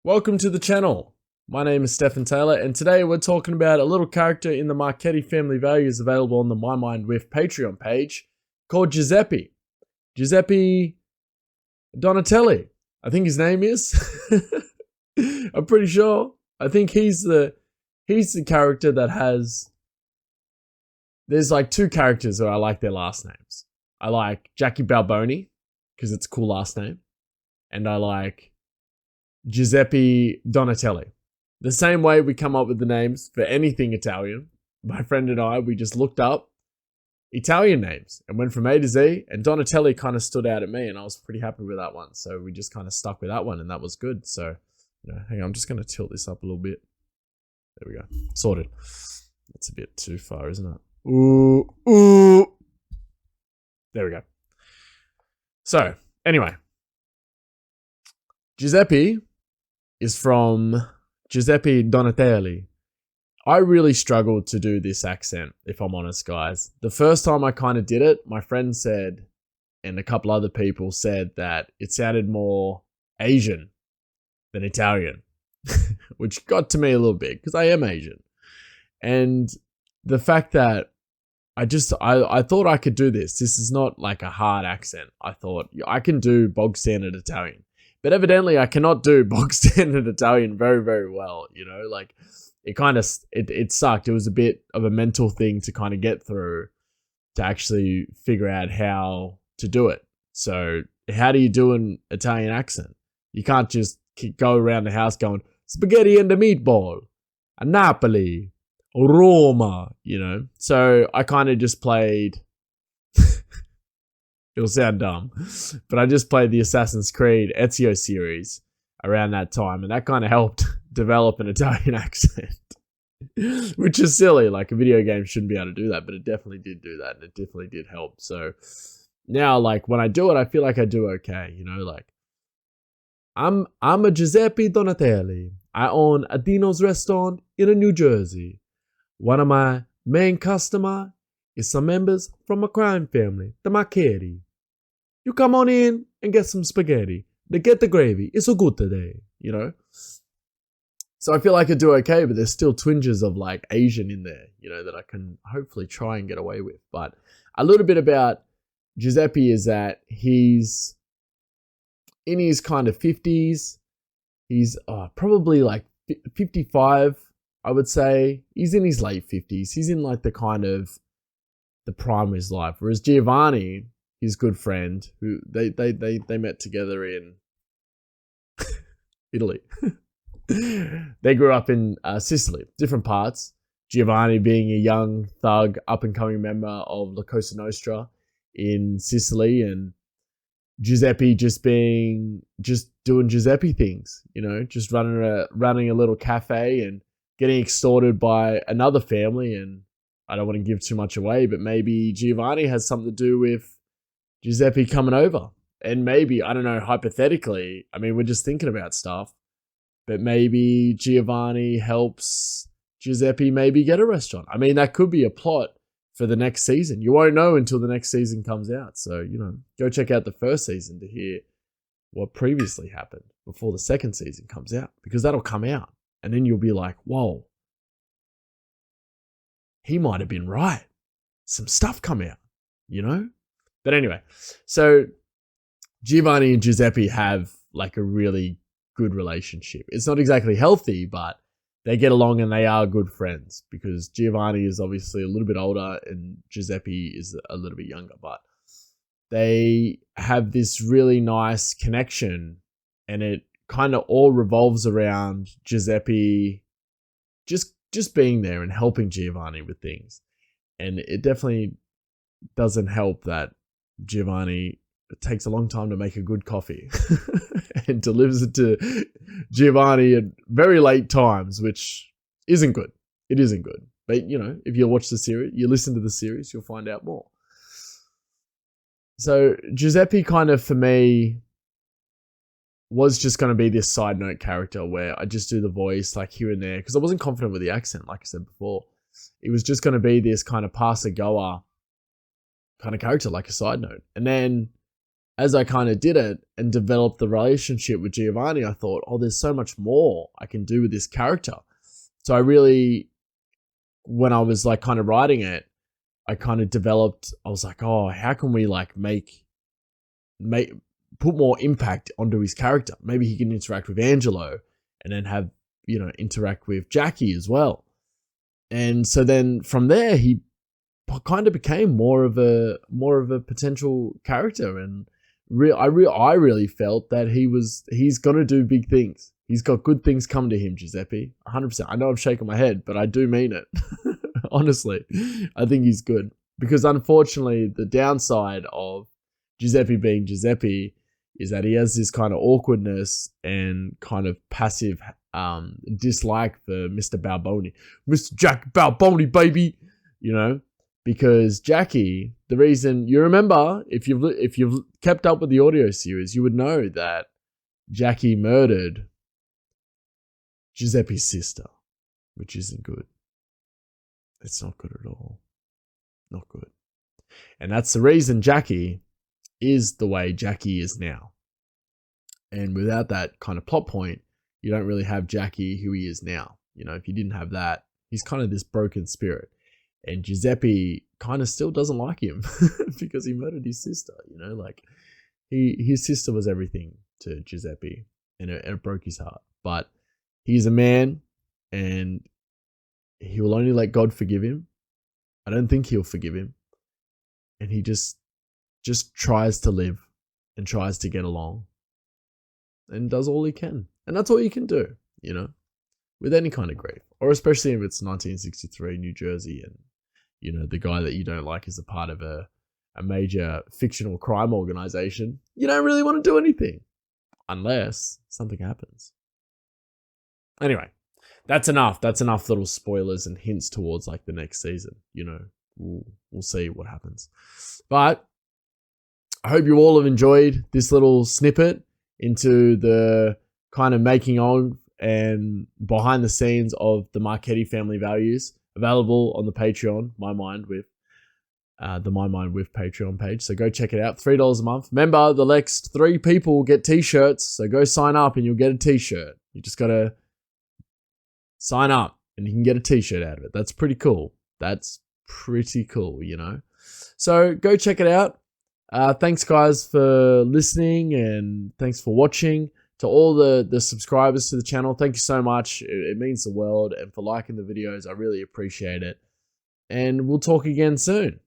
Welcome to the channel. My name is Stephen Taylor, and today we're talking about a little character in the Marchetti family values available on the My Mind With Patreon page called Giuseppe. Giuseppe Donatelli, I think his name is. I'm pretty sure. I think he's the character that has. There's like two characters where I like their last names. I like Jackie Balboni because it's a cool last name, and I like Giuseppe Donatelli. The same way we come up with the names for anything Italian. My friend and I, we just looked up Italian names and went from A to Z, and Donatelli kind of stood out at me and I was pretty happy with that one. So we just kind of stuck with that one and that was good. So, hang on, I'm just going to tilt this up a little bit. There we go. Sorted. That's a bit too far, isn't it? Ooh. There we go. So, anyway. Giuseppe is from Giuseppe Donatelli. I really struggled to do this accent, if I'm honest, guys. The first time I kind of did it, my friend said, and a couple other people said that it sounded more Asian than Italian, which got to me a little bit because I am Asian. And the fact that I thought I could do this. This is not like a hard accent. I thought I can do bog standard Italian. But evidently I cannot do bog standard Italian very, very well. Like it kind of, it sucked. It was a bit of a mental thing to kind of get through to actually figure out how to do it. So how do you do an Italian accent? You can't just go around the house going, spaghetti and a meatball, a Napoli, Roma, So I kind of just played, it'll sound dumb, but I just played the Assassin's Creed Ezio series around that time, and that kind of helped develop an Italian accent, which is silly. Like a video game shouldn't be able to do that, but it definitely did do that, and it definitely did help. So now, like when I do it, I feel like I do okay. Like I'm a Giuseppe Donatelli. I own a Dino's restaurant in New Jersey. One of my main customers is some members from a crime family, the Marchetti. You come on in and get some spaghetti. They get the gravy. It's so good today, So I feel like I do okay, but there's still twinges of like Asian in there, that I can hopefully try and get away with. But a little bit about Giuseppe is that he's in his kind of 50s. He's probably like 55, I would say. He's in his late 50s. He's in like the kind of the prime of his life. Whereas Giovanni, his good friend, who they met together in Italy. They grew up in Sicily, different parts. Giovanni being a young thug, up and coming member of La Cosa Nostra in Sicily, and Giuseppe just doing Giuseppe things, just running a little cafe and getting extorted by another family. And I don't want to give too much away, but maybe Giovanni has something to do with Giuseppe coming over. And maybe, I don't know, hypothetically, I mean, we're just thinking about stuff, but maybe Giovanni helps Giuseppe maybe get a restaurant. I mean, that could be a plot for the next season. You won't know until the next season comes out. So, go check out the first season to hear what previously happened before the second season comes out, because that'll come out. And then you'll be like, whoa, he might have been right. Some stuff come out, But anyway, so Giovanni and Giuseppe have like a really good relationship. It's not exactly healthy, but they get along and they are good friends, because Giovanni is obviously a little bit older and Giuseppe is a little bit younger, but they have this really nice connection, and it kind of all revolves around Giuseppe just being there and helping Giovanni with things. And it definitely doesn't help that Giovanni takes a long time to make a good coffee and delivers it to Giovanni at very late times, which isn't good. It isn't good. But, if you watch the series, you listen to the series, you'll find out more. So Giuseppe kind of, for me, was just going to be this side note character where I just do the voice like here and there, because I wasn't confident with the accent, like I said before. It was just going to be this kind of passer-goer kind of character, like a side note. And then as I kind of did it and developed the relationship with Giovanni, I thought, oh, there's so much more I can do with this character. So I really, when I was like kind of writing it, I kind of developed, I was like, oh, how can we like put more impact onto his character? Maybe he can interact with Angelo and then have, interact with Jackie as well. And so then from there, he kind of became more of a potential character. And I really felt that he's going to do big things. He's got good things coming to him, Guiseppe. 100%. I know I'm shaking my head, but I do mean it. Honestly, I think he's good. Because unfortunately, the downside of Guiseppe being Guiseppe is that he has this kind of awkwardness and kind of passive dislike for Mr. Balboni. Mr. Jack Balboni, baby! Because Jackie, the reason, you remember, if you've kept up with the audio series, you would know that Jackie murdered Giuseppe's sister, which isn't good. It's not good at all. Not good. And that's the reason Jackie is the way Jackie is now. And without that kind of plot point, you don't really have Jackie who he is now. If you didn't have that, he's kind of this broken spirit. And Guiseppe kind of still doesn't like him because he murdered his sister, like his sister was everything to Guiseppe, and it broke his heart. But he's a man and he will only let God forgive him. I don't think he'll forgive him. And he just tries to live and tries to get along and does all he can. And that's all you can do, with any kind of grief, or especially if it's 1963 New Jersey and, the guy that you don't like is a part of a major fictional crime organization. You don't really want to do anything unless something happens. Anyway, that's enough. That's enough little spoilers and hints towards like the next season. We'll see what happens. But I hope you all have enjoyed this little snippet into the kind of making of and behind the scenes of the Marchetti family values, available on the Patreon, My Mind With, the My Mind With Patreon page. So go check it out. $3 a month. Remember, the next 3 people get t-shirts. So go sign up and you'll get a t-shirt. You just got to sign up and you can get a t-shirt out of it. That's pretty cool. So go check it out. Thanks guys for listening and thanks for watching. To all the subscribers to the channel, thank you so much. It means the world. And for liking the videos, I really appreciate it. And we'll talk again soon.